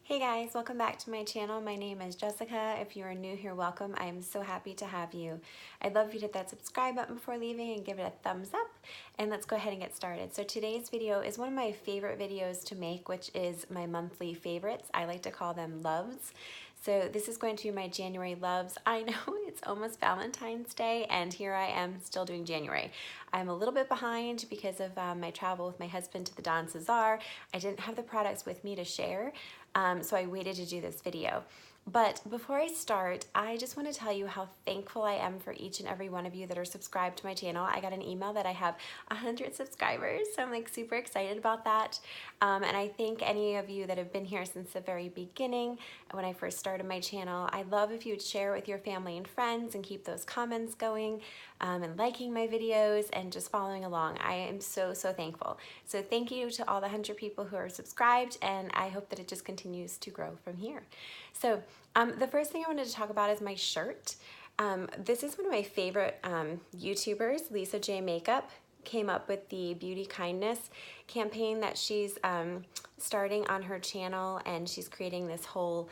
Hey guys, welcome back to my channel. My name is Jessica. If you are new here, welcome. I am so happy to have you. I'd love if you hit that subscribe button before leaving and give it a thumbs up. And let's go ahead and get started. So today's video is one of my favorite videos to make, which is my monthly favorites. I like to call them loves. So this is going to be my January loves. I know it's almost Valentine's Day and here I am still doing January. I'm a little bit behind because of my travel with my husband to the Don Cesar. I didn't have the products with me to share, so I waited to do this video. But before I start, I just want to tell you how thankful I am for each and every one of you that are subscribed to my channel. I got an email that I have 100 subscribers, so I'm like super excited about that. And I thank any of you that have been here since the very beginning when I first started my channel. I'd love if you'd share with your family and friends and keep those comments going and liking my videos and just following along. I am so thankful. So thank you to all the 100 people who are subscribed, and I hope that it just continues to grow from here. So the first thing I wanted to talk about is my shirt. This is one of my favorite YouTubers, Lisa J Makeup, came up with the Beauty Kindness campaign that she's starting on her channel, and she's creating this whole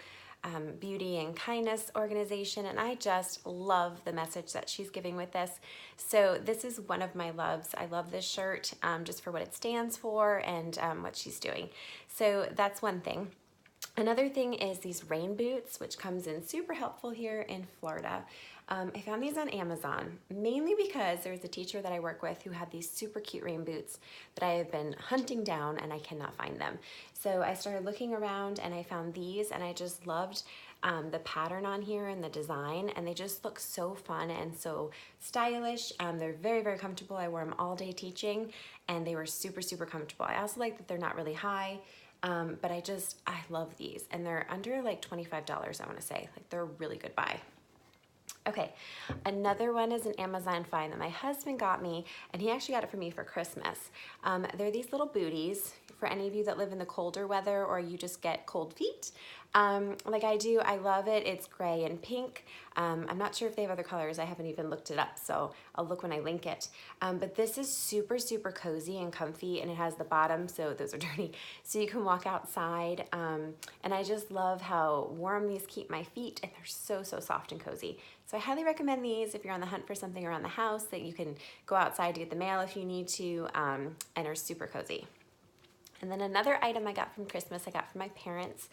beauty and kindness organization, and I just love the message that she's giving with this. So this is one of my loves. I love this shirt just for what it stands for and what she's doing. So that's one thing. Another thing is these rain boots, which comes in super helpful here in Florida. I found these on Amazon, mainly because there's a teacher that I work with who had these super cute rain boots that I have been hunting down and I cannot find them. So I started looking around and I found these, and I just loved the pattern on here and the design, and they just look so fun and so stylish. They're very comfortable. I wore them all day teaching and they were super comfortable. I also like that they're not really high. But I love these, and they're under like $25, I want to say. Like, they're a really good buy. Okay, another one is an Amazon find that my husband got me, and he actually got it for me for Christmas. They're these little booties for any of you that live in the colder weather or you just get cold feet. Like I do, I love it. It's gray and pink. I'm not sure if they have other colors. I haven't even looked it up, so I'll look when I link it. But this is super cozy and comfy, and it has the bottom, so those are dirty, so you can walk outside. And I just love how warm these keep my feet, and they're so soft and cozy. So I highly recommend these if you're on the hunt for something around the house that you can go outside to get the mail if you need to, and are super cozy. And then another item I got from Christmas, I got from my parents.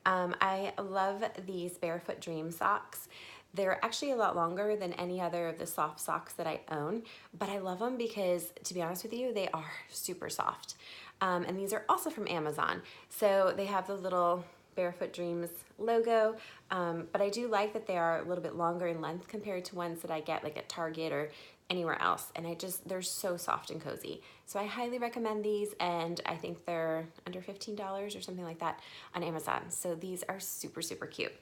I love these Barefoot Dream socks. They're actually a lot longer than any other of the soft socks that I own, but I love them because, to be honest with you, they are super soft. And these are also from Amazon. So they have the little Barefoot Dreams logo, but I do like that they are a little bit longer in length compared to ones that I get like at Target or anywhere else, and they're so soft and cozy. So I highly recommend these, and I think they're under $15 or something like that on Amazon. So these are super cute.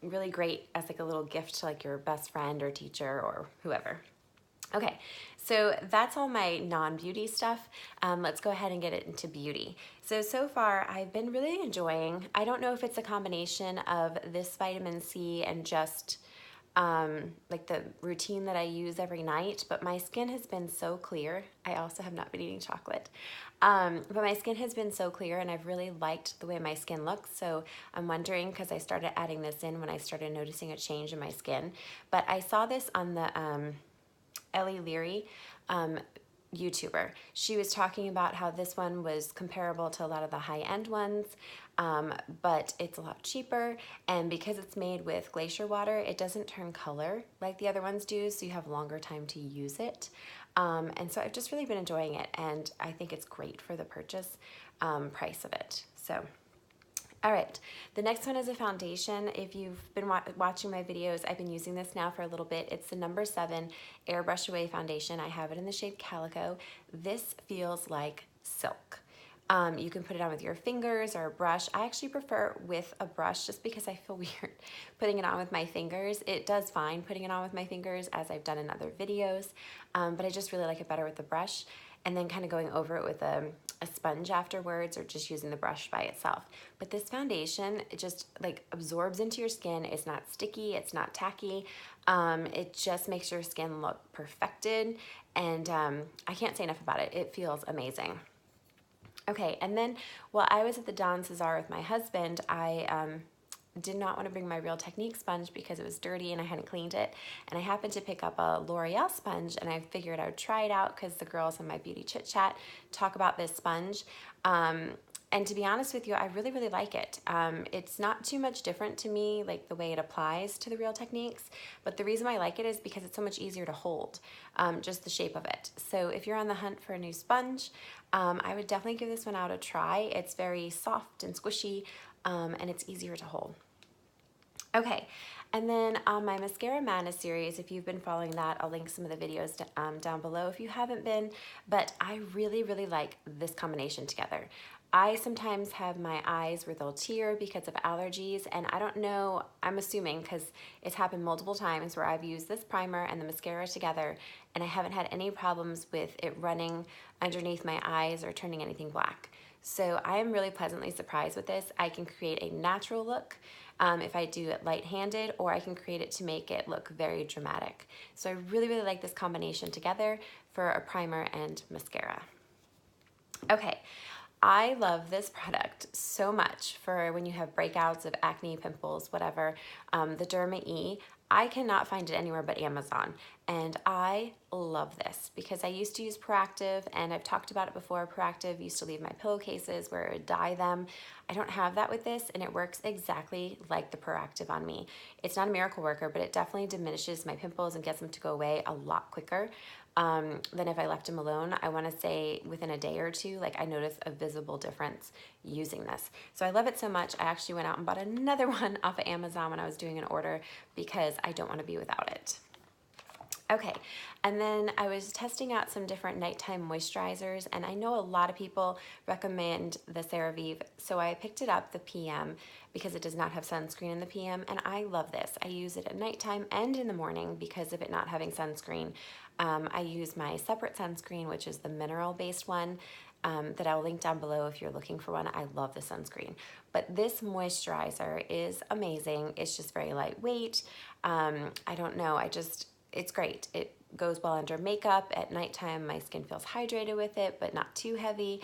Really great as like a little gift to like your best friend or teacher or whoever. Okay, so that's all my non-beauty stuff. Let's go ahead and get it into beauty. So far I've been really enjoying, I don't know if it's a combination of this vitamin C and just like the routine that I use every night, but my skin has been so clear. I also have not been eating chocolate, but my skin has been so clear, and I've really liked the way my skin looks. So I'm wondering, because I started adding this in when I started noticing a change in my skin, but I saw this on the Ellie Leary YouTuber. She was talking about how this one was comparable to a lot of the high-end ones, but it's a lot cheaper, and because it's made with glacier water, it doesn't turn color like the other ones do, so you have longer time to use it. And so I've just really been enjoying it, and I think it's great for the purchase price of it. So all right, the next one is a foundation. If you've been watching my videos, I've been using this now for a little bit. It's the number 7 Airbrush Away foundation. I have it in the shade Calico. This feels like silk. You can put it on with your fingers or a brush. I actually prefer with a brush just because I feel weird putting it on with my fingers. It does fine putting it on with my fingers, as I've done in other videos, but I just really like it better with the brush, and then kind of going over it with a sponge afterwards, or just using the brush by itself. But this foundation, it just like absorbs into your skin. It's not sticky, it's not tacky. It just makes your skin look perfected, and I can't say enough about it. It feels amazing. Okay, and then while I was at the Don Cesar with my husband, I did not want to bring my Real Technique sponge because it was dirty and I hadn't cleaned it. And I happened to pick up a L'Oreal sponge, and I figured I would try it out because the girls in my beauty chit chat talk about this sponge. And to be honest with you, I really, really like it. It's not too much different to me, like the way it applies to the Real Techniques, but the reason why I like it is because it's so much easier to hold, just the shape of it. So if you're on the hunt for a new sponge, I would definitely give this one out a try. It's very soft and squishy, and it's easier to hold. Okay, and then on my Mascara Madness series, if you've been following that, I'll link some of the videos down below if you haven't been, but I really, really like this combination together. I sometimes have my eyes where they'll tear because of allergies, and I don't know, I'm assuming because it's happened multiple times where I've used this primer and the mascara together, and I haven't had any problems with it running underneath my eyes or turning anything black. So I am really pleasantly surprised with this. I can create a natural look if I do it light-handed, or I can create it to make it look very dramatic. So I really, really like this combination together for a primer and mascara. Okay, I love this product so much for when you have breakouts of acne, pimples, whatever. The Derma E, I cannot find it anywhere but Amazon. And I love this because I used to use Proactive, and I've talked about it before. Proactive used to leave my pillowcases where it would dye them. I don't have that with this, and it works exactly like the Proactive on me. It's not a miracle worker, but it definitely diminishes my pimples and gets them to go away a lot quicker than if I left them alone. I want to say within a day or two, like I noticed a visible difference using this. So I love it so much. I actually went out and bought another one off of Amazon when I was doing an order because I don't want to be without it. Okay, and then I was testing out some different nighttime moisturizers, and I know a lot of people recommend the CeraVe, so I picked it up, the PM, because it does not have sunscreen in the PM, and I love this. I use it at nighttime and in the morning because of it not having sunscreen. I use my separate sunscreen, which is the mineral-based one, that I'll link down below if you're looking for one. I love the sunscreen. But this moisturizer is amazing. It's just very lightweight. I don't know, it's great. It goes well under makeup. At nighttime, my skin feels hydrated with it, but not too heavy.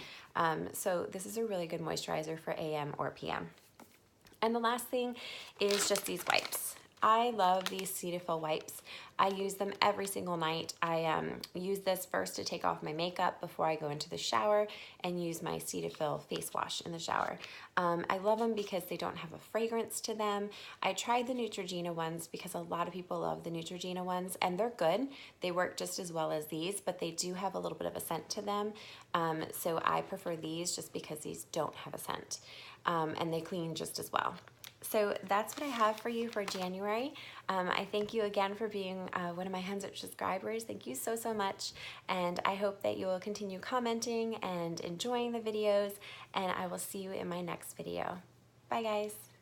So this is a really good moisturizer for AM or PM. And the last thing is just these wipes. I love these Cetaphil wipes. I use them every single night. I use this first to take off my makeup before I go into the shower, and use my Cetaphil face wash in the shower. I love them because they don't have a fragrance to them. I tried the Neutrogena ones because a lot of people love the Neutrogena ones, and they're good. They work just as well as these, but they do have a little bit of a scent to them. So I prefer these just because these don't have a scent, and they clean just as well. So that's what I have for you for January. I thank you again for being one of my 100 subscribers. Thank you so, so much. And I hope that you will continue commenting and enjoying the videos, and I will see you in my next video. Bye, guys.